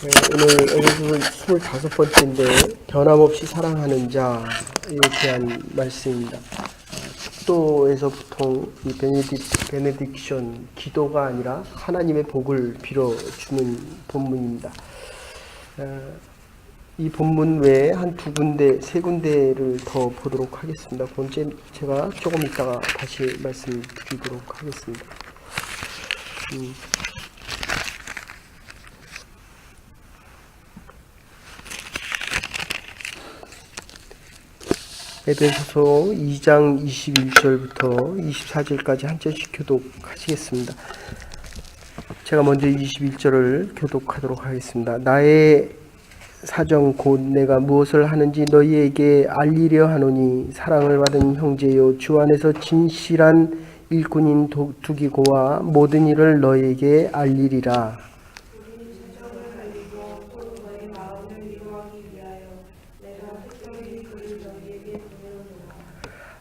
오늘 에베소서 25번째인데 변함없이 사랑하는 자에 대한 말씀입니다. 축도에서 보통 이 베네딕션 기도가 아니라 하나님의 복을 빌어주는 본문입니다. 이 본문 외에 한 두 군데, 세 군데를 더 보도록 하겠습니다. 번째 제가 조금 있다가 다시 말씀드리도록 하겠습니다. 에베소서 2장 21절부터 24절까지 한 절씩 교독하시겠습니다. 제가 먼저 21절을 교독하도록 하겠습니다. 나의 사정 곧 내가 무엇을 하는지 너희에게 알리려 하노니 사랑을 받은 형제요 주 안에서 진실한 일꾼인 두기고와 모든 일을 너희에게 알리리라.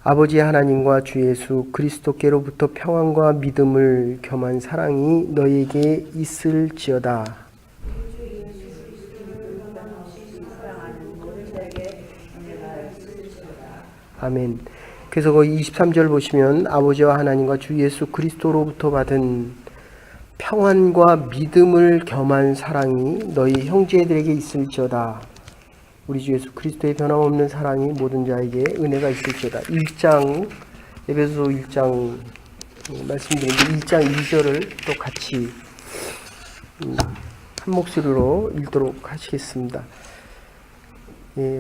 아버지 하나님과 주 예수 그리스도께로부터 평안과 믿음을 겸한 사랑이 너희에게 있을지어다. 아멘. 그래서 그 23절 보시면 아버지와 하나님과 주 예수 그리스도로부터 받은 평안과 믿음을 겸한 사랑이 너희 형제들에게 있을지어다. 우리 주 예수 그리스도의 변함없는 사랑이 모든 자에게 은혜가 있을지어다. 1장 에베소서 1장 말씀드렸는데 1장 2절을 또 같이 한 목소리로 읽도록 하시겠습니다.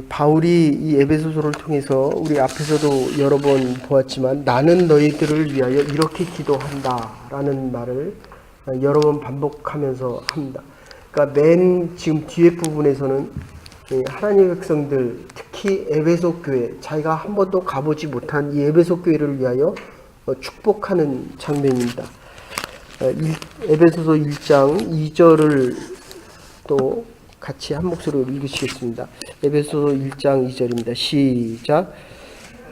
바울이 이 에베소서를 통해서 우리 앞에서도 여러 번 보았지만 나는 너희들을 위하여 이렇게 기도한다 라는 말을 여러 번 반복하면서 합니다. 그러니까 맨 지금 뒤에 부분에서는 하나님의 백성들, 특히 에베소 교회, 자기가 한 번도 가보지 못한 이 에베소 교회를 위하여 축복하는 장면입니다. 에베소서 1장 2절을 또 같이 한 목소리로 읽으시겠습니다. 에베소서 1장 2절입니다. 시작.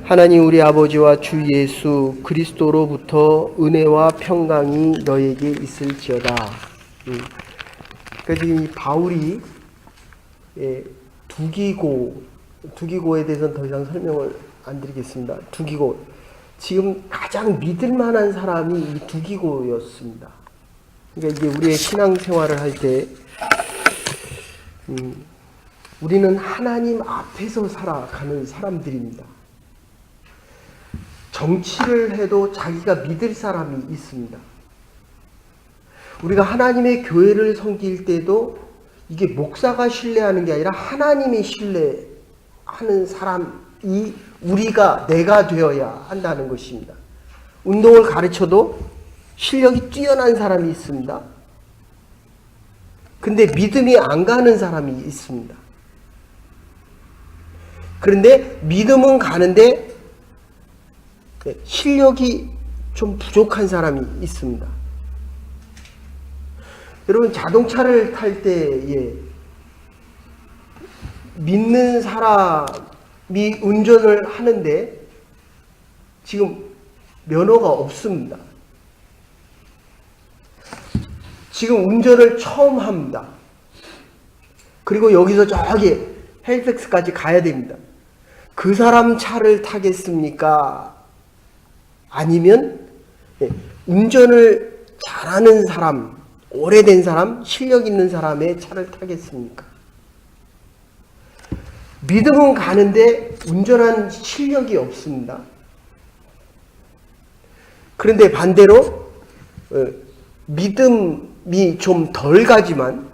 하나님 우리 아버지와 주 예수 그리스도로부터 은혜와 평강이 너에게 있을지어다. 그래서 이 바울이 두기고에 대해서는 더 이상 설명을 안 드리겠습니다. 두기고, 지금 가장 믿을 만한 사람이 이 두기고였습니다. 그러니까 이게 우리의 신앙생활을 할 때 우리는 하나님 앞에서 살아가는 사람들입니다. 정치를 해도 자기가 믿을 사람이 있습니다. 우리가 하나님의 교회를 섬길 때도 이게 목사가 신뢰하는 게 아니라 하나님이 신뢰하는 사람이 내가 되어야 한다는 것입니다. 운동을 가르쳐도 실력이 뛰어난 사람이 있습니다. 근데 믿음이 안 가는 사람이 있습니다. 그런데 믿음은 가는데 실력이 좀 부족한 사람이 있습니다. 여러분 자동차를 탈 때에 믿는 사람이 운전을 하는데 지금 면허가 없습니다. 지금 운전을 처음 합니다. 그리고 여기서 저기 헬펙스까지 가야 됩니다. 그 사람 차를 타겠습니까? 아니면 운전을 잘하는 사람, 오래된 사람, 실력 있는 사람의 차를 타겠습니까? 믿음은 가는데 운전한 실력이 없습니다. 그런데 반대로 믿음이 좀 덜 가지만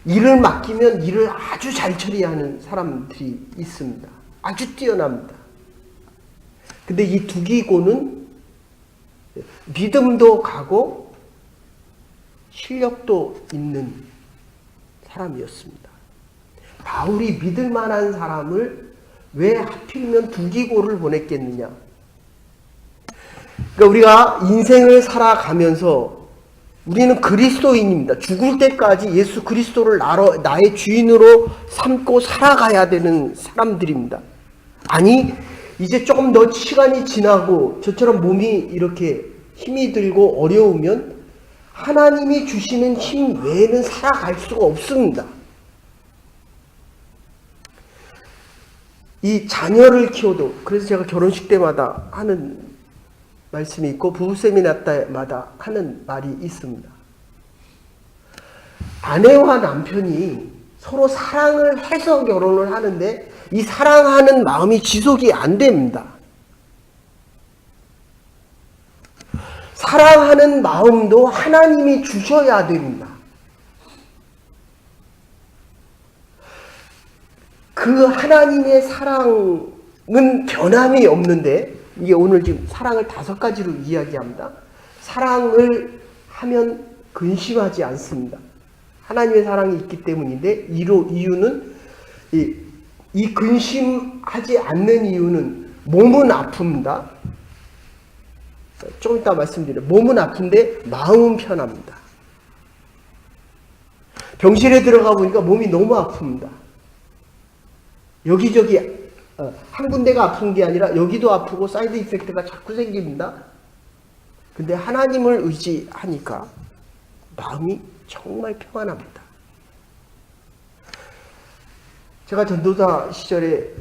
일을 맡기면 일을 아주 잘 처리하는 사람들이 있습니다. 아주 뛰어납니다. 근데 이 두기고는 믿음도 가고 실력도 있는 사람이었습니다. 바울이 믿을 만한 사람을 왜 하필이면 두기고를 보냈겠느냐? 그러니까 우리가 인생을 살아가면서 우리는 그리스도인입니다. 죽을 때까지 예수 그리스도를 나의 주인으로 삼고 살아가야 되는 사람들입니다. 아니, 이제 조금 더 시간이 지나고 저처럼 몸이 이렇게 힘이 들고 어려우면 하나님이 주시는 힘 외에는 살아갈 수가 없습니다. 이 자녀를 키워도, 그래서 제가 결혼식 때마다 하는 말씀이 있고 부부 세미나 때마다 하는 말이 있습니다. 아내와 남편이 서로 사랑을 해서 결혼을 하는데 이 사랑하는 마음이 지속이 안 됩니다. 사랑하는 마음도 하나님이 주셔야 됩니다. 그 하나님의 사랑은 변함이 없는데, 이게 오늘 지금 사랑을 5가지로 이야기합니다. 사랑을 하면 근심하지 않습니다. 하나님의 사랑이 있기 때문인데, 이유는 이 근심하지 않는 이유는 몸은 아픕니다. 좀 이따 말씀드려요. 몸은 아픈데 마음은 편합니다. 병실에 들어가 보니까 몸이 너무 아픕니다. 여기저기 한 군데가 아픈 게 아니라 여기도 아프고 사이드 이펙트가 자꾸 생깁니다. 근데 하나님을 의지하니까 마음이 정말 평안합니다. 제가 전도사 시절에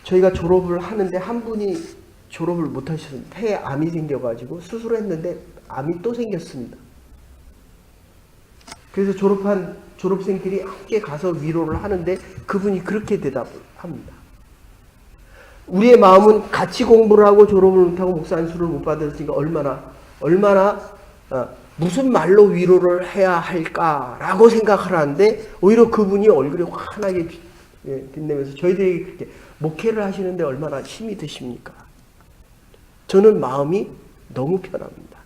저희가 졸업을 하는데 한 분이 졸업을 못하셨어요. 폐에 암이 생겨가지고 수술했는데 암이 또 생겼습니다. 그래서 졸업한 졸업생들이 함께 가서 위로를 하는데 그분이 그렇게 대답을 합니다. 우리의 마음은 같이 공부를 하고 졸업을 못하고 목사 안수를 못 받았으니까 얼마나 무슨 말로 위로를 해야 할까라고 생각을 하는데 오히려 그분이 얼굴이 환하게 빛내면서 저희들이 그렇게 목회를 하시는데 얼마나 힘이 드십니까? 저는 마음이 너무 편합니다.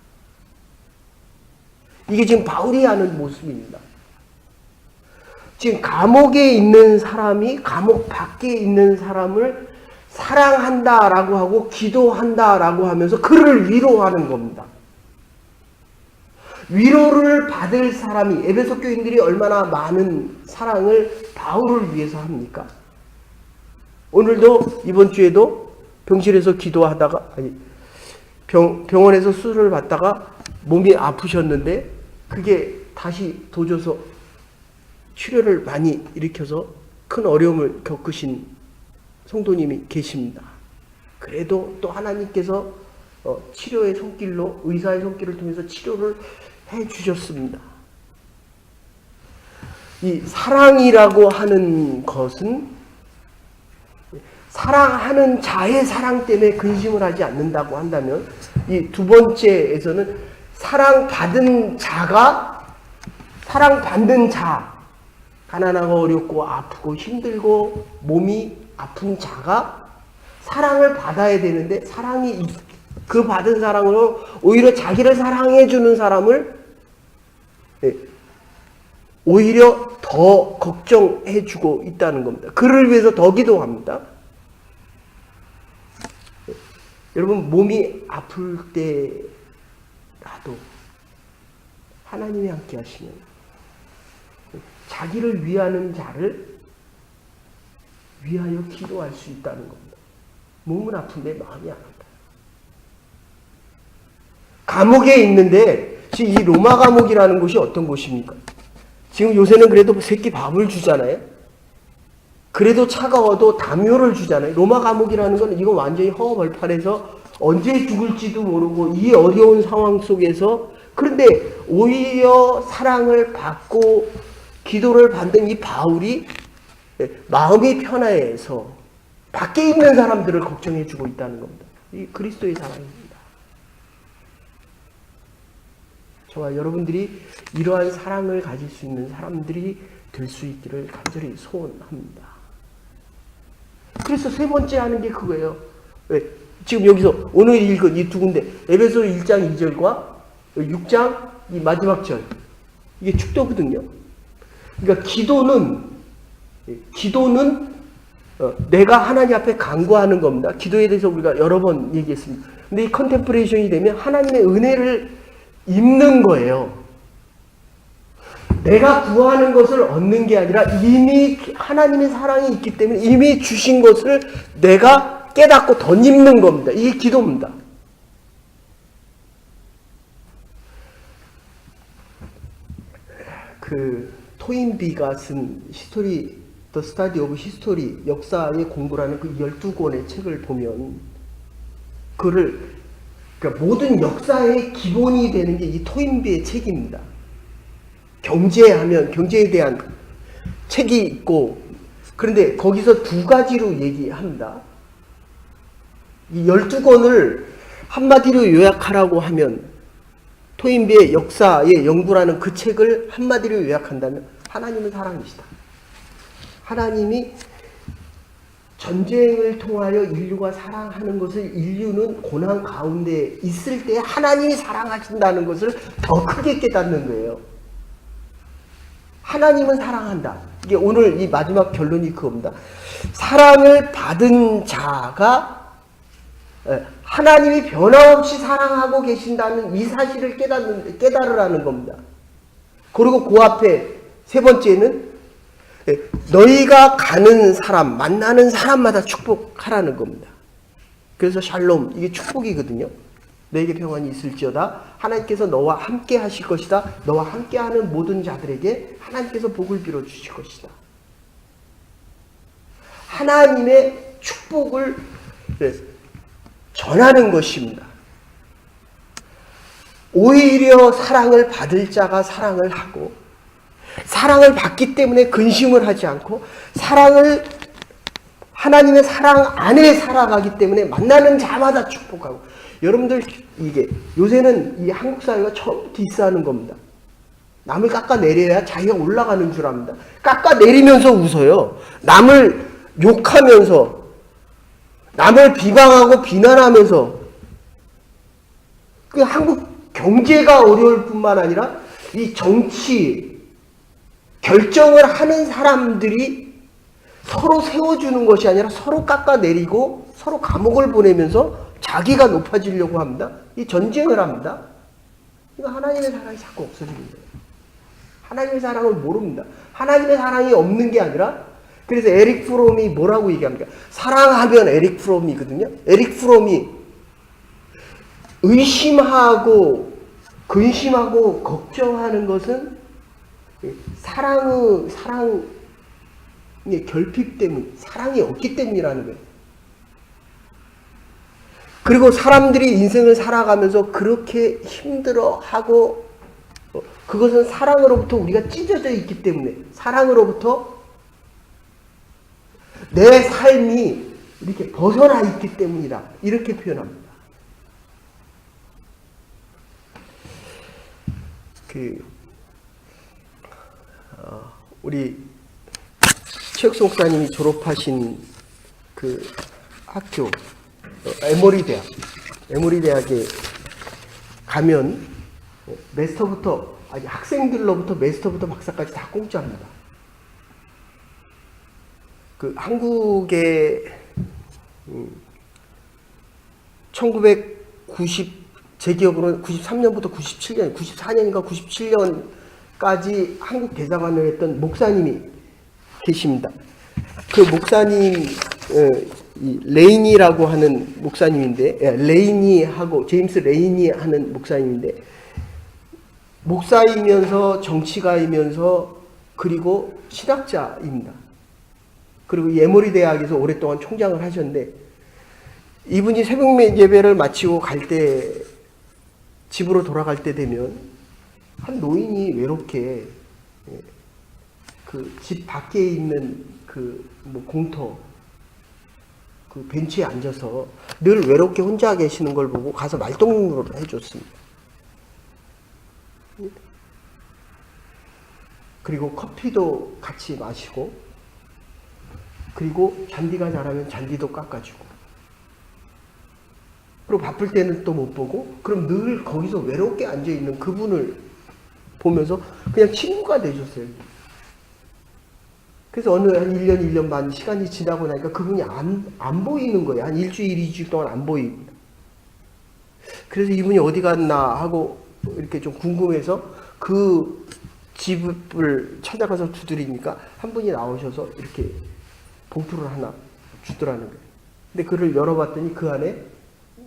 이게 지금 바울이 하는 모습입니다. 지금 감옥에 있는 사람이 감옥 밖에 있는 사람을 사랑한다라고 하고 기도한다라고 하면서 그를 위로하는 겁니다. 위로를 받을 사람이, 에베소 교인들이 얼마나 많은 사랑을 바울을 위해서 합니까? 오늘도 이번 주에도 병실에서 기도하다가 병원에서 수술을 받다가 몸이 아프셨는데 그게 다시 도져서 치료를 많이 일으켜서 큰 어려움을 겪으신 성도님이 계십니다. 그래도 또 하나님께서 치료의 손길로, 의사의 손길을 통해서 치료를 해 주셨습니다. 이 사랑이라고 하는 것은 사랑하는 자의 사랑 때문에 근심을 하지 않는다고 한다면, 이 두 번째에서는 사랑받은 자, 가난하고 어렵고 아프고 힘들고 몸이 아픈 자가 사랑을 받아야 되는데, 그 받은 사랑으로 오히려 자기를 사랑해 주는 사람을 오히려 더 걱정해 주고 있다는 겁니다. 그를 위해서 더 기도합니다. 여러분, 몸이 아플 때라도 하나님이 함께 하시면 자기를 위하는 자를 위하여 기도할 수 있다는 겁니다. 몸은 아픈데 마음이 안 아파요. 감옥에 있는데, 지금 이 로마 감옥이라는 곳이 어떤 곳입니까? 지금 요새는 그래도 새끼 밥을 주잖아요. 그래도 차가워도 담요를 주잖아요. 로마 감옥이라는 건 이거 완전히 허허벌판에서 언제 죽을지도 모르고 이 어려운 상황 속에서, 그런데 오히려 사랑을 받고 기도를 받는 이 바울이 마음이 편해서 밖에 있는 사람들을 걱정해 주고 있다는 겁니다. 이 그리스도의 사랑입니다. 저와 여러분들이 이러한 사랑을 가질 수 있는 사람들이 될 수 있기를 간절히 소원합니다. 그래서 세 번째 하는 게 그거예요. 왜? 지금 여기서 오늘 읽은 이 두 군데, 에베소 1장 2절과 6장 이 마지막 절, 이게 축도거든요. 그러니까 기도는 내가 하나님 앞에 간구하는 겁니다. 기도에 대해서 우리가 여러 번 얘기했습니다. 근데 이 컨템플레이션이 되면 하나님의 은혜를 입는 거예요. 내가 구하는 것을 얻는 게 아니라 이미 하나님의 사랑이 있기 때문에 이미 주신 것을 내가 깨닫고 덧입는 겁니다. 이게 기도입니다. 그 토인비가 쓴 히스토리, 더 스타디 오브 히스토리, 역사의 공부라는 그 12권의 책을 보면 그러니까 모든 역사의 기본이 되는 게 이 토인비의 책입니다. 경제에 대한 책이 있고, 그런데 거기서 두 가지로 얘기합니다. 이 12권을 한마디로 요약하라고 하면, 토인비의 역사의 연구라는 그 책을 한마디로 요약한다면 하나님은 사랑이시다. 하나님이 전쟁을 통하여 인류가 사랑하는 것을, 인류는 고난 가운데 있을 때 하나님이 사랑하신다는 것을 더 크게 깨닫는 거예요. 하나님은 사랑한다. 이게 오늘 이 마지막 결론이 그겁니다. 사랑을 받은 자가 하나님이 변함없이 사랑하고 계신다는 이 사실을 깨달으라는 겁니다. 그리고 그 앞에 세 번째는 너희가 가는 사람, 만나는 사람마다 축복하라는 겁니다. 그래서 샬롬, 이게 축복이거든요. 너에게 평안이 있을지어다. 하나님께서 너와 함께 하실 것이다. 너와 함께하는 모든 자들에게 하나님께서 복을 빌어 주실 것이다. 하나님의 축복을 전하는 것입니다. 오히려 사랑을 받을 자가 사랑을 하고, 사랑을 받기 때문에 근심을 하지 않고, 하나님의 사랑 안에 살아가기 때문에 만나는 자마다 축복하고. 여러분들, 이게 요새는 이 한국 사회가 처음부터 디스하는 겁니다. 남을 깎아내려야 자기가 올라가는 줄 압니다. 깎아내리면서 웃어요. 남을 욕하면서, 남을 비방하고 비난하면서. 그 한국 경제가 어려울 뿐만 아니라 이 정치 결정을 하는 사람들이 서로 세워주는 것이 아니라 서로 깎아내리고 서로 감옥을 보내면서 자기가 높아지려고 합니다. 이 전쟁을 합니다. 이거 하나님의 사랑이 자꾸 없어지는 거예요. 하나님의 사랑을 모릅니다. 하나님의 사랑이 없는 게 아니라, 그래서 에릭 프롬이 뭐라고 얘기합니까? 사랑하면 에릭 프롬이거든요. 에릭 프롬이 의심하고 근심하고 걱정하는 것은 사랑의 결핍 때문, 사랑이 없기 때문이라는 거예요. 그리고 사람들이 인생을 살아가면서 그렇게 힘들어하고, 그것은 사랑으로부터 우리가 찢어져 있기 때문에, 사랑으로부터 내 삶이 이렇게 벗어나 있기 때문이다. 이렇게 표현합니다. 우리 최혁수 목사님이 졸업하신 그 학교, 에모리 대학에 가면 마스터부터, 아니 학생들로부터 마스터부터 박사까지 다 공짜입니다. 그 한국의 제 기억으로는 93년부터 94년인가 97년까지 한국 대사관을 했던 목사님이 계십니다. 그 목사님, 레이니라고 하는 목사님인데, 제임스 레이니 하는 목사님인데, 목사이면서 정치가이면서 그리고 신학자입니다. 그리고 에모리 대학에서 오랫동안 총장을 하셨는데, 이분이 새벽 예배를 마치고 집으로 돌아갈 때 되면 한 노인이 외롭게 그 집 밖에 있는 공터 그 벤치에 앉아서 늘 외롭게 혼자 계시는 걸 보고 가서 말동무를 해줬습니다. 그리고 커피도 같이 마시고, 그리고 잔디가 자라면 잔디도 깎아주고, 그리고 바쁠 때는 또 못 보고, 그럼 늘 거기서 외롭게 앉아있는 그분을 보면서 그냥 친구가 되셨어요. 그래서 어느 한 1년, 1년 반 시간이 지나고 나니까 그분이 안 보이는 거예요. 한 일주일, 2주 동안 안 보입니다. 그래서 이분이 어디 갔나 하고 이렇게 좀 궁금해서 그 집을 찾아가서 두드리니까 한 분이 나오셔서 이렇게 봉투를 하나 주더라는 거예요. 근데 그를 열어봤더니 그 안에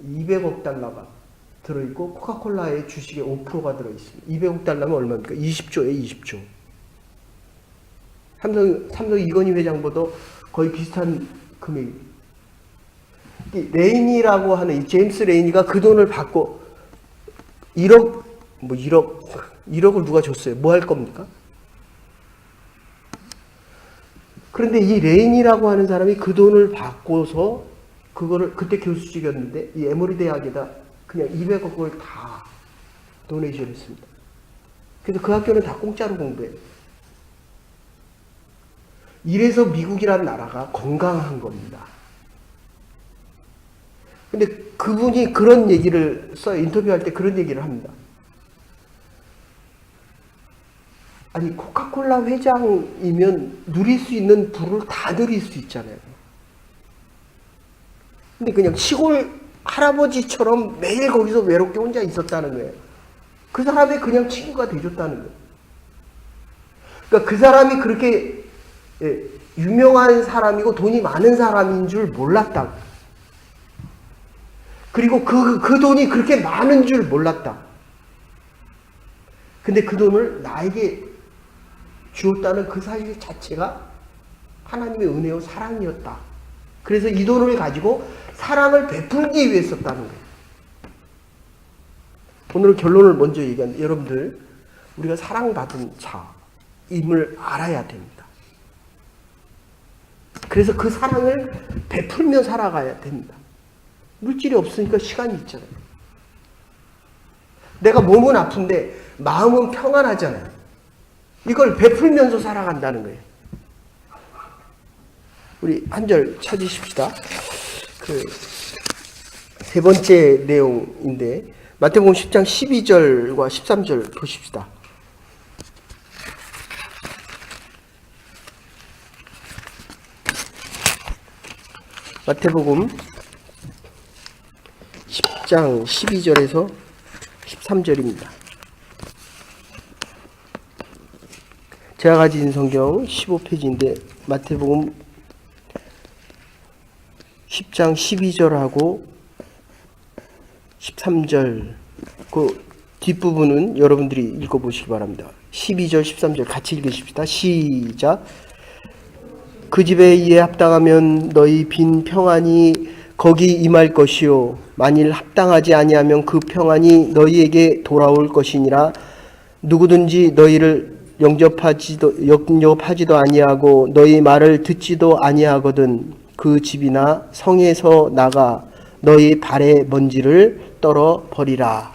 200억 달러가 들어있고 코카콜라의 주식의 5%가 들어있습니다. 200억 달러면 얼마입니까? 20조에 20조. 삼성 이건희 회장보다 거의 비슷한 금액입니다. 레이니라고 하는 이 제임스 레이니가 그 돈을 받고 1억을 누가 줬어요? 뭐 할 겁니까? 그런데 이 레인이라고 하는 사람이 그 돈을 받고서 그거를 그때 교수직이었는데 이 에머리 대학에다 그냥 200억을 다 도네이션 했습니다. 그래서 그 학교는 다 공짜로 공부해요. 이래서 미국이라는 나라가 건강한 겁니다. 근데 그분이 그런 얘기를 써요. 인터뷰할 때 그런 얘기를 합니다. 아니, 코카콜라 회장이면 누릴 수 있는 부를 다 누릴 수 있잖아요. 근데 그냥 시골 할아버지처럼 매일 거기서 외롭게 혼자 있었다는 거예요. 그 사람이 그냥 친구가 돼줬다는 거예요. 그러니까 그 사람이 그렇게 유명한 사람이고 돈이 많은 사람인 줄 몰랐다. 그리고 그 돈이 그렇게 많은 줄 몰랐다. 근데 그 돈을 나에게 주었다는 그 사실 자체가 하나님의 은혜요 사랑이었다. 그래서 이 돈을 가지고 사랑을 베풀기 위해 썼다는 거예요. 오늘 결론을 먼저 얘기하는데 여러분들 우리가 사랑받은 자임을 알아야 됩니다. 그래서 그 사랑을 베풀며 살아가야 됩니다. 물질이 없으니까 시간이 있잖아요. 내가 몸은 아픈데 마음은 평안하잖아요. 이걸 베풀면서 살아간다는 거예요. 우리 한 절 찾으십시다. 세 번째 내용인데 마태복음 10장 12절과 13절 보십시다. 마태복음 10장 12절에서 13절입니다. 제가 가진 성경 15페이지인데 마태복음 10장 12절하고 13절 그 뒷부분은 여러분들이 읽어보시기 바랍니다. 12절 13절 같이 읽으십시다. 시작. 그 집에 이에 합당하면 너희 빈 평안이 거기 임할 것이요 만일 합당하지 아니하면 그 평안이 너희에게 돌아올 것이니라. 누구든지 너희를 영접하지도 아니하고 너희 말을 듣지도 아니하거든 그 집이나 성에서 나가 너희 발의 먼지를 떨어 버리라.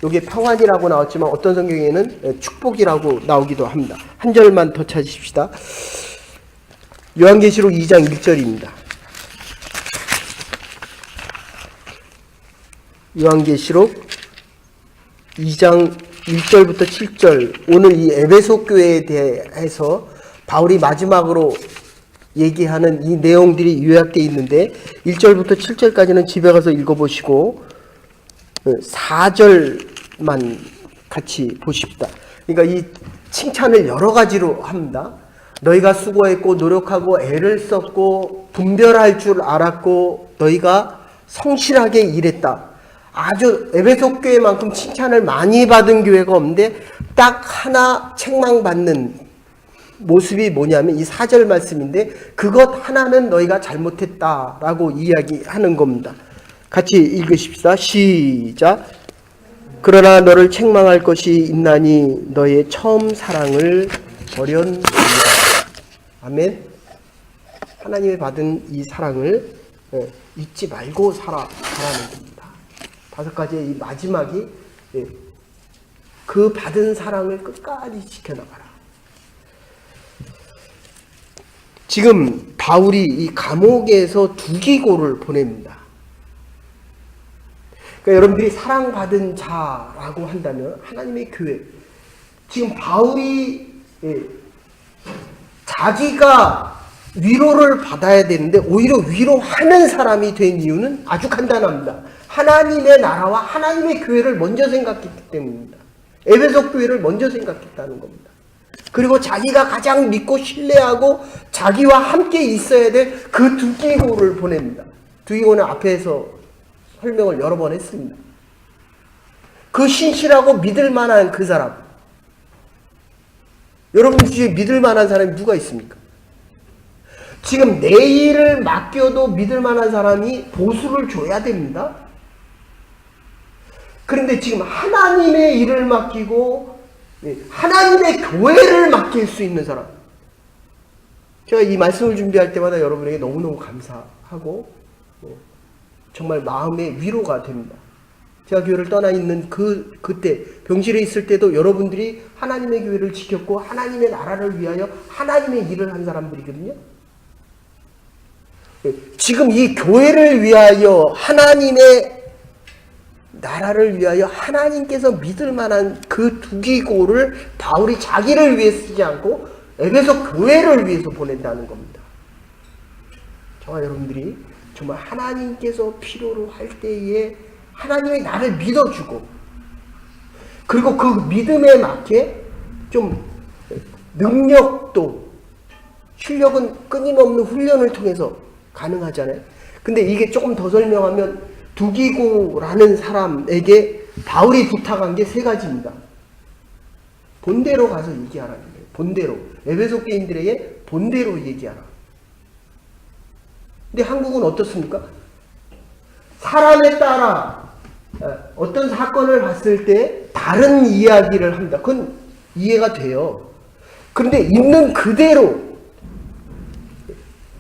여기에 평안이라고 나왔지만 어떤 성경에는 축복이라고 나오기도 합니다. 한 절만 더 찾으십시다. 요한계시록 2장 1절입니다. 요한계시록 2장 1절부터 7절 오늘 이 에베소 교회에 대해서 바울이 마지막으로 얘기하는 이 내용들이 요약되어 있는데 1절부터 7절까지는 집에 가서 읽어보시고 4절만 같이 보십시다. 그러니까 이 칭찬을 여러 가지로 합니다. 너희가 수고했고 노력하고 애를 썼고 분별할 줄 알았고 너희가 성실하게 일했다. 아주 에베소 교회만큼 칭찬을 많이 받은 교회가 없는데 딱 하나 책망받는 모습이 뭐냐면 이 4절 말씀인데 그것 하나는 너희가 잘못했다라고 이야기하는 겁니다. 같이 읽으십시다. 시작. 그러나 너를 책망할 것이 있나니 너의 처음 사랑을 버렸느니라. 아멘. 하나님의 받은 이 사랑을 잊지 말고 살아라는 겁니다. 5가지의 이 마지막이 그 받은 사랑을 끝까지 지켜나가라. 지금 바울이 이 감옥에서 두기고를 보냅니다. 그러니까 여러분들이 사랑받은 자라고 한다면 하나님의 교회. 지금 바울이 자기가 위로를 받아야 되는데 오히려 위로하는 사람이 된 이유는 아주 간단합니다. 하나님의 나라와 하나님의 교회를 먼저 생각했기 때문입니다. 에베소 교회를 먼저 생각했다는 겁니다. 그리고 자기가 가장 믿고 신뢰하고 자기와 함께 있어야 될 그 두기고를 보냅니다. 두기고는 앞에서 설명을 여러 번 했습니다. 그 신실하고 믿을 만한 그 사람. 여러분 주위에 믿을 만한 사람이 누가 있습니까? 지금 내 일을 맡겨도 믿을 만한 사람이 보수를 줘야 됩니다. 그런데 지금 하나님의 일을 맡기고 하나님의 교회를 맡길 수 있는 사람, 제가 이 말씀을 준비할 때마다 여러분에게 너무너무 감사하고 정말 마음의 위로가 됩니다. 제가 교회를 떠나 있는 그때 병실에 있을 때도 여러분들이 하나님의 교회를 지켰고 하나님의 나라를 위하여 하나님의 일을 한 사람들이거든요. 지금 이 교회를 위하여 하나님의 나라를 위하여 하나님께서 믿을 만한 그 두기고를 바울이 자기를 위해 쓰지 않고 에베소 교회를 위해서 보낸다는 겁니다. 저와 여러분들이 정말 하나님께서 필요로 할 때에 하나님이 나를 믿어주고, 그리고 그 믿음에 맞게 좀 능력도, 실력은 끊임없는 훈련을 통해서 가능하잖아요. 근데 이게 조금 더 설명하면 두기고라는 사람에게 바울이 부탁한 게 세 가지입니다. 본대로 가서 얘기하라는 거예요. 본대로. 에베소 교인들에게 본대로 얘기하라. 근데 한국은 어떻습니까? 사람에 따라 어떤 사건을 봤을 때 다른 이야기를 합니다. 그건 이해가 돼요. 그런데 있는 그대로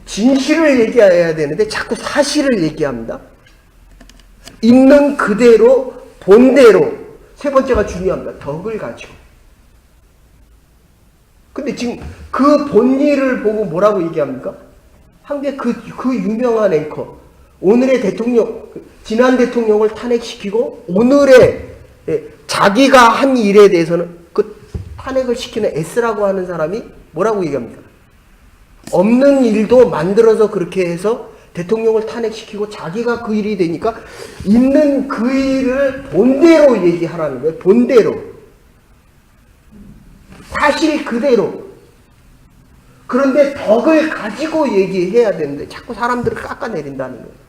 진실을 얘기해야 되는데 자꾸 사실을 얘기합니다. 있는 그대로 본대로. 세 번째가 중요합니다. 덕을 가지고. 근데 지금 그 본일을 보고 뭐라고 얘기합니까? 한국의 그 유명한 앵커, 오늘의 대통령, 지난 대통령을 탄핵시키고 오늘의 자기가 한 일에 대해서는 그 탄핵을 시키는 S라고 하는 사람이 뭐라고 얘기합니까? 없는 일도 만들어서 그렇게 해서 대통령을 탄핵시키고 자기가 그 일이 되니까 있는 그 일을 본대로 얘기하라는 거예요. 본대로. 사실 그대로. 그런데 덕을 가지고 얘기해야 되는데 자꾸 사람들을 깎아내린다는 거예요.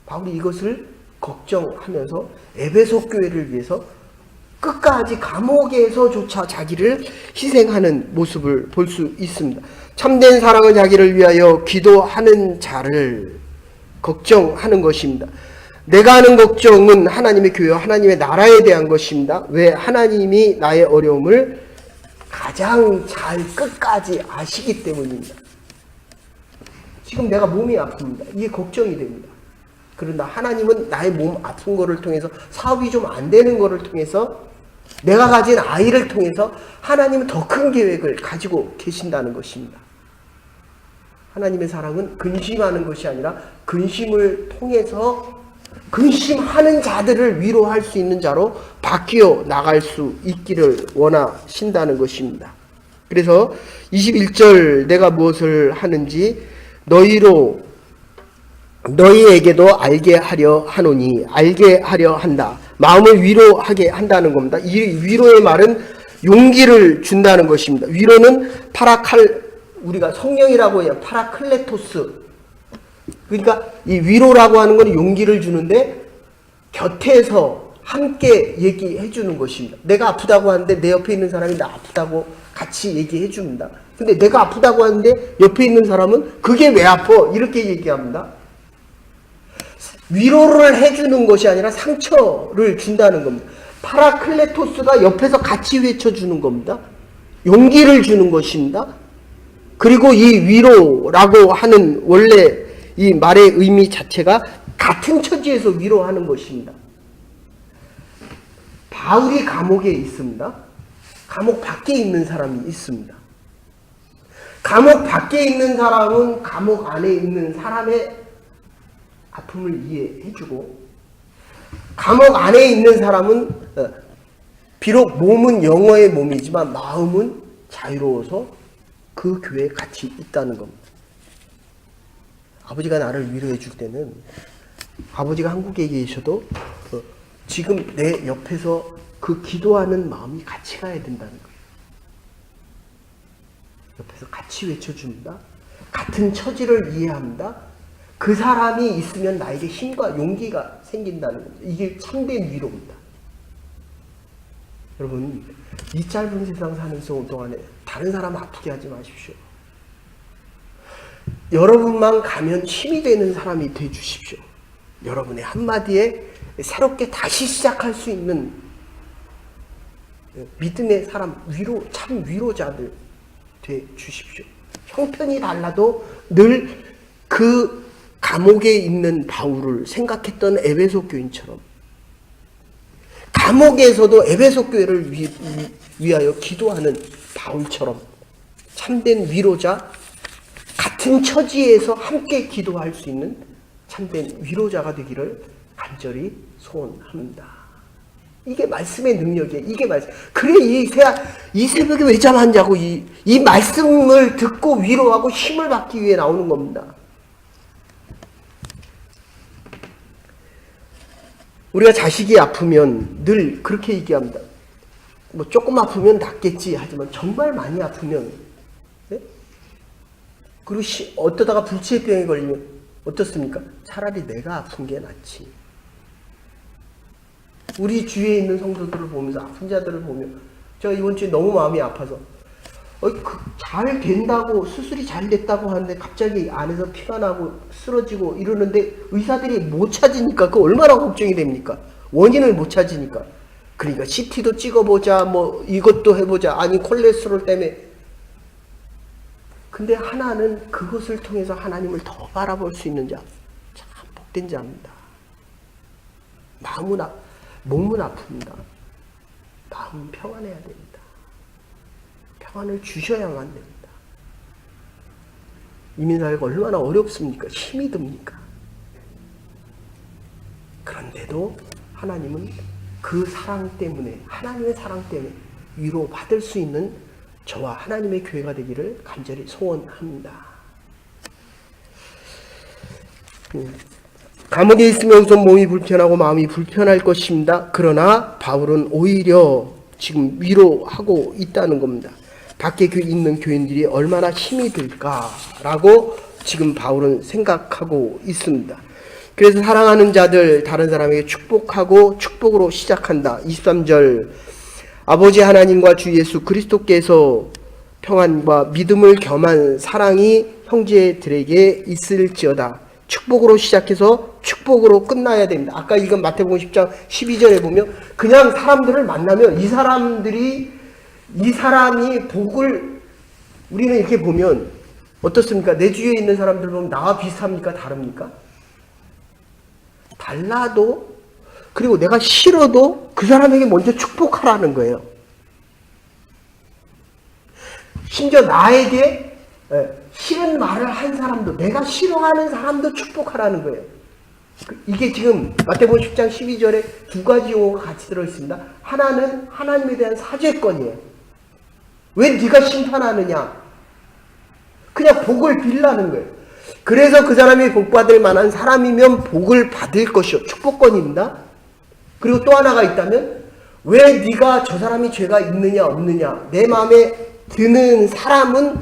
바울이 이것을 걱정하면서 에베소 교회를 위해서 끝까지 감옥에서조차 자기를 희생하는 모습을 볼 수 있습니다. 참된 사랑은 자기를 위하여 기도하는 자를 걱정하는 것입니다. 내가 하는 걱정은 하나님의 교회와 하나님의 나라에 대한 것입니다. 왜? 하나님이 나의 어려움을 가장 잘 끝까지 아시기 때문입니다. 지금 내가 몸이 아픕니다. 이게 걱정이 됩니다. 그러나 하나님은 나의 몸 아픈 거를 통해서, 사업이 좀 안 되는 거를 통해서, 내가 가진 아이를 통해서 하나님은 더 큰 계획을 가지고 계신다는 것입니다. 하나님의 사랑은 근심하는 것이 아니라 근심을 통해서 근심하는 자들을 위로할 수 있는 자로 바뀌어 나갈 수 있기를 원하신다는 것입니다. 그래서 21절 내가 무엇을 하는지 너희에게도 알게 하려 하노니, 알게 하려 한다. 마음을 위로하게 한다는 겁니다. 이 위로의 말은 용기를 준다는 것입니다. 위로는 우리가 성령이라고 해요. 파라클레토스. 그러니까 이 위로라고 하는 건 용기를 주는데 곁에서 함께 얘기해 주는 것입니다. 내가 아프다고 하는데 내 옆에 있는 사람이 나 아프다고 같이 얘기해 줍니다. 근데 내가 아프다고 하는데 옆에 있는 사람은 그게 왜 아파? 이렇게 얘기합니다. 위로를 해주는 것이 아니라 상처를 준다는 겁니다. 파라클레토스가 옆에서 같이 외쳐주는 겁니다. 용기를 주는 것입니다. 그리고 이 위로라고 하는 원래 이 말의 의미 자체가 같은 처지에서 위로하는 것입니다. 바울이 감옥에 있습니다. 감옥 밖에 있는 사람이 있습니다. 감옥 밖에 있는 사람은 감옥 안에 있는 사람의 아픔을 이해해주고, 감옥 안에 있는 사람은 비록 몸은 영어의 몸이지만 마음은 자유로워서 그 교회에 같이 있다는 겁니다. 아버지가 나를 위로해 줄 때는 아버지가 한국에 계셔도 지금 내 옆에서 그 기도하는 마음이 같이 가야 된다는 거예요. 옆에서 같이 외쳐줍니다. 같은 처지를 이해합니다. 그 사람이 있으면 나에게 힘과 용기가 생긴다는 겁니다. 이게 참된 위로입니다. 여러분, 이 짧은 세상 사는 동안에 다른 사람 아프게 하지 마십시오. 여러분만 가면 힘이 되는 사람이 돼 주십시오. 여러분의 한마디에 새롭게 다시 시작할 수 있는 믿음의 사람, 참 위로자들 돼 주십시오. 형편이 달라도 늘 그 감옥에 있는 바울을 생각했던 에베소 교인처럼, 감옥에서도 에베소 교회를 위하여 기도하는 바울처럼 참된 위로자, 같은 처지에서 함께 기도할 수 있는 참된 위로자가 되기를 간절히 소원합니다. 이게 말씀의 능력이에요. 이게 말씀. 그래, 이 새벽에 왜 잠 안 자고 이 말씀을 듣고 위로하고 힘을 받기 위해 나오는 겁니다. 우리가 자식이 아프면 늘 그렇게 얘기합니다. 뭐 조금 아프면 낫겠지 하지만 정말 많이 아프면, 네? 그리고 어떠다가 불치병에 걸리면 어떻습니까? 차라리 내가 아픈 게 낫지. 우리 주위에 있는 성도들을 보면서, 아픈 자들을 보면, 제가 이번 주에 너무 마음이 아파서 잘 된다고, 수술이 잘 됐다고 하는데 갑자기 안에서 피가 나고 쓰러지고 이러는데 의사들이 못 찾으니까 그 얼마나 걱정이 됩니까? 원인을 못 찾으니까. 그러니까 CT도 찍어보자, 뭐 이것도 해보자, 아니 콜레스테롤 때문에. 근데 하나는 그것을 통해서 하나님을 더 바라볼 수 있는 자, 참 복된 자입니다. 몸은 아픕니다. 마음은 평안해야 됩니다. 평안을 주셔야만 됩니다. 이민사회가 얼마나 어렵습니까? 힘이 듭니까? 그런데도 하나님은 그 사랑 때문에, 하나님의 사랑 때문에 위로받을 수 있는 저와 하나님의 교회가 되기를 간절히 소원합니다. 감옥에 있으면 우선 몸이 불편하고 마음이 불편할 것입니다. 그러나 바울은 오히려 지금 위로하고 있다는 겁니다. 밖에 있는 교인들이 얼마나 힘이 들까라고 지금 바울은 생각하고 있습니다. 그래서 사랑하는 자들, 다른 사람에게 축복하고 축복으로 시작한다. 23절, 아버지 하나님과 주 예수 그리스도께서 평안과 믿음을 겸한 사랑이 형제들에게 있을지어다. 축복으로 시작해서 축복으로 끝나야 됩니다. 아까 읽은 마태복음 10장 12절에 보면 그냥 사람들을 만나면 이 사람이 복을, 우리는 이렇게 보면 어떻습니까? 내 주위에 있는 사람들 보면 나와 비슷합니까? 다릅니까? 달라도, 그리고 내가 싫어도 그 사람에게 먼저 축복하라는 거예요. 심지어 나에게 싫은 말을 한 사람도, 내가 싫어하는 사람도 축복하라는 거예요. 이게 지금 마태복음 10장 12절에 두 가지 용어가 같이 들어있습니다. 하나는 하나님에 대한 사죄권이에요. 왜 네가 심판하느냐? 그냥 복을 빌라는 거예요. 그래서 그 사람이 복받을 만한 사람이면 복을 받을 것이요. 축복권입니다. 그리고 또 하나가 있다면, 왜 네가 저 사람이 죄가 있느냐 없느냐, 내 마음에 드는 사람은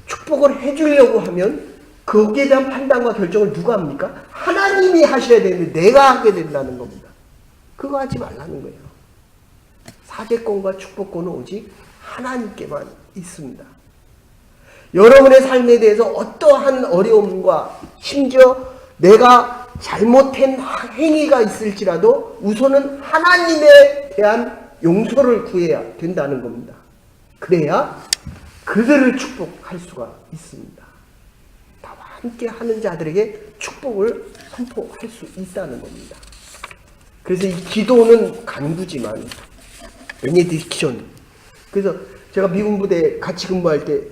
축복을 해주려고 하면 거기에 대한 판단과 결정을 누가 합니까? 하나님이 하셔야 되는데 내가 하게 된다는 겁니다. 그거 하지 말라는 거예요. 사죄권과 축복권은 오직 하나님께만 있습니다. 여러분의 삶에 대해서 어떠한 어려움과 심지어 내가 잘못한 행위가 있을지라도 우선은 하나님에 대한 용서를 구해야 된다는 겁니다. 그래야 그들을 축복할 수가 있습니다. 나와 함께 하는 자들에게 축복을 선포할 수 있다는 겁니다. 그래서 이 기도는 간구지만 베네딕션. 그래서 제가 미군 부대에 같이 근무할 때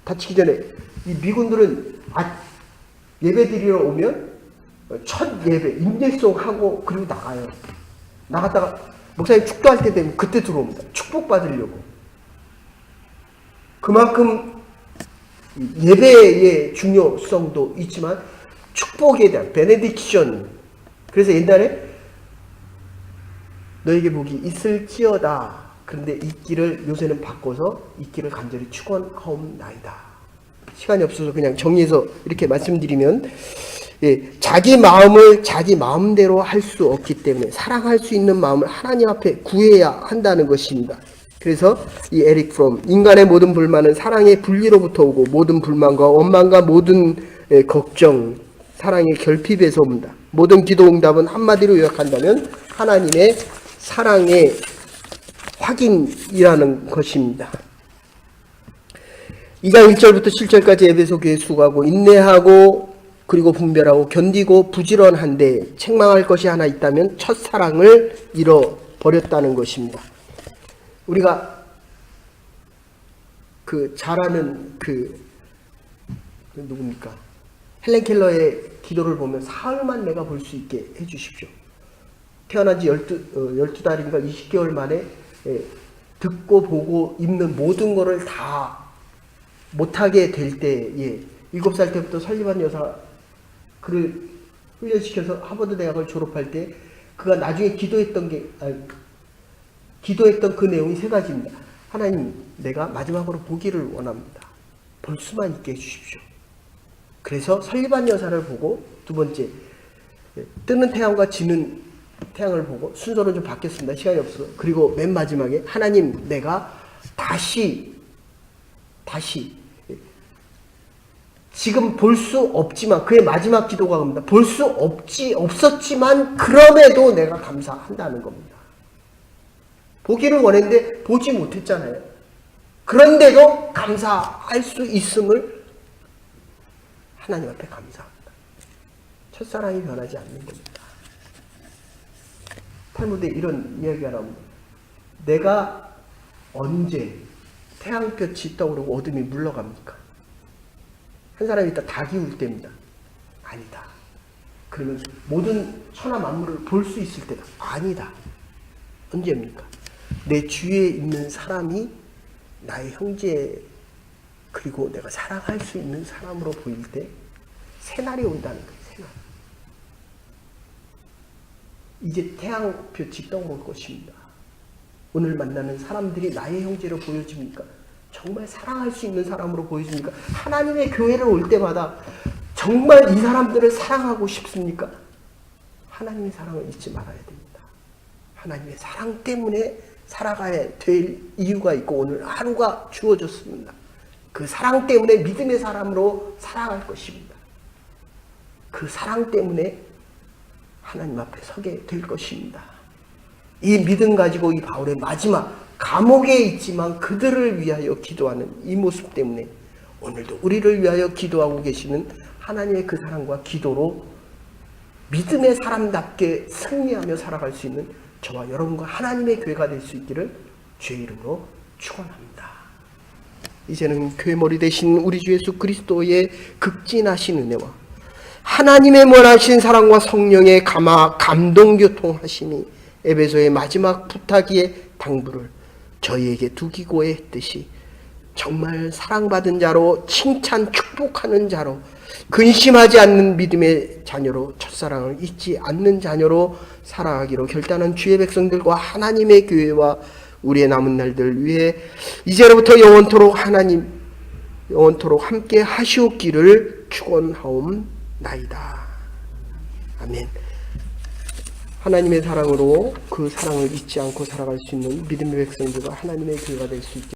다치기 전에 이 미군들은 예배 드리러 오면 첫 예배 임례송하고 그리고 나가요. 나갔다가 목사님 축도할 때 되면 그때 들어옵니다. 축복 받으려고. 그만큼 예배의 중요성도 있지만 축복에 대한 베네딕션. 그래서 옛날에 너에게 복이 있을지어다. 그런데 있기를 요새는 바꿔서 있기를 간절히 축원하옵나이다. 시간이 없어서 그냥 정리해서 이렇게 말씀드리면, 예, 자기 마음을 자기 마음대로 할 수 없기 때문에 사랑할 수 있는 마음을 하나님 앞에 구해야 한다는 것입니다. 그래서 이 에릭 프롬, 인간의 모든 불만은 사랑의 분리로부터 오고 모든 불만과 원망과 모든 걱정, 사랑의 결핍에서 옵니다. 모든 기도 응답은 한마디로 요약한다면 하나님의 사랑의 확인이라는 것입니다. 2장 1절부터 7절까지 에베소 교회 수고하고 인내하고 그리고 분별하고 견디고 부지런한데 책망할 것이 하나 있다면 첫사랑을 잃어버렸다는 것입니다. 우리가 잘 아는 누굽니까? 헬렌 켈러의 기도를 보면 사흘만 내가 볼 수 있게 해주십시오. 태어난 지 12달인가 20개월 만에 듣고 보고 읽는 모든 거를 다 못하게 될 때에 7살 때부터 설리반 여사 그를 훈련시켜서 하버드 대학을 졸업할 때 그가 나중에 기도했던 그 내용이 3가지입니다. 하나님, 내가 마지막으로 보기를 원합니다. 볼 수만 있게 해주십시오. 그래서 설리반 여사를 보고, 2번째, 뜨는 태양과 지는 태양을 보고, 순서는 좀 바뀌었습니다. 시간이 없어서. 그리고 맨 마지막에 하나님, 내가 다시 지금 볼 수 없지만, 그의 마지막 기도가 겁니다. 볼 수 없었지만 그럼에도 내가 감사한다는 겁니다. 보기를 원했는데 보지 못했잖아요. 그런데도 감사할 수 있음을 하나님 앞에 감사합니다. 첫사랑이 변하지 않는 겁니다. 탈무드에 이런 이야기가 나옵니다. 내가 언제 태양볕이 떠오르고 어둠이 물러갑니까? 한 사람이 있다 닭이 울 때입니다. 아니다. 그러면 모든 천하 만물을 볼 수 있을 때다. 아니다. 언제입니까? 내 주위에 있는 사람이 나의 형제 그리고 내가 사랑할 수 있는 사람으로 보일 때 새날이 온다는 거예요. 새날. 이제 태양볕이 떠오를 것입니다. 오늘 만나는 사람들이 나의 형제로 보여집니까? 정말 사랑할 수 있는 사람으로 보여집니까? 하나님의 교회를 올 때마다 정말 이 사람들을 사랑하고 싶습니까? 하나님의 사랑을 잊지 말아야 됩니다. 하나님의 사랑 때문에 살아가야 될 이유가 있고 오늘 하루가 주어졌습니다. 그 사랑 때문에 믿음의 사람으로 살아갈 것입니다. 그 사랑 때문에 하나님 앞에 서게 될 것입니다. 이 믿음 가지고 이 바울의 마지막 감옥에 있지만 그들을 위하여 기도하는 이 모습 때문에 오늘도 우리를 위하여 기도하고 계시는 하나님의 그 사랑과 기도로 믿음의 사람답게 승리하며 살아갈 수 있는 저와 여러분과 하나님의 교회가 될 수 있기를 주의 이름으로 축원합니다. 이제는 교회 머리 되신 우리 주 예수 그리스도의 극진하신 은혜와 하나님의 무한하신 사랑과 성령의 감동 교통하심이 에베소의 마지막 부탁의 당부를 저희에게 두기고에 했듯이 정말 사랑받은 자로 칭찬 축복하는 자로 근심하지 않는 믿음의 자녀로 첫사랑을 잊지 않는 자녀로 살아가기로 결단한 주의 백성들과 하나님의 교회와 우리의 남은 날들 위해 이제로부터 영원토록 함께 하시옵기를 축원하옵나이다. 아멘. 하나님의 사랑으로 그 사랑을 잊지 않고 살아갈 수 있는 믿음의 백성들과 하나님의 교회가 될 수 있게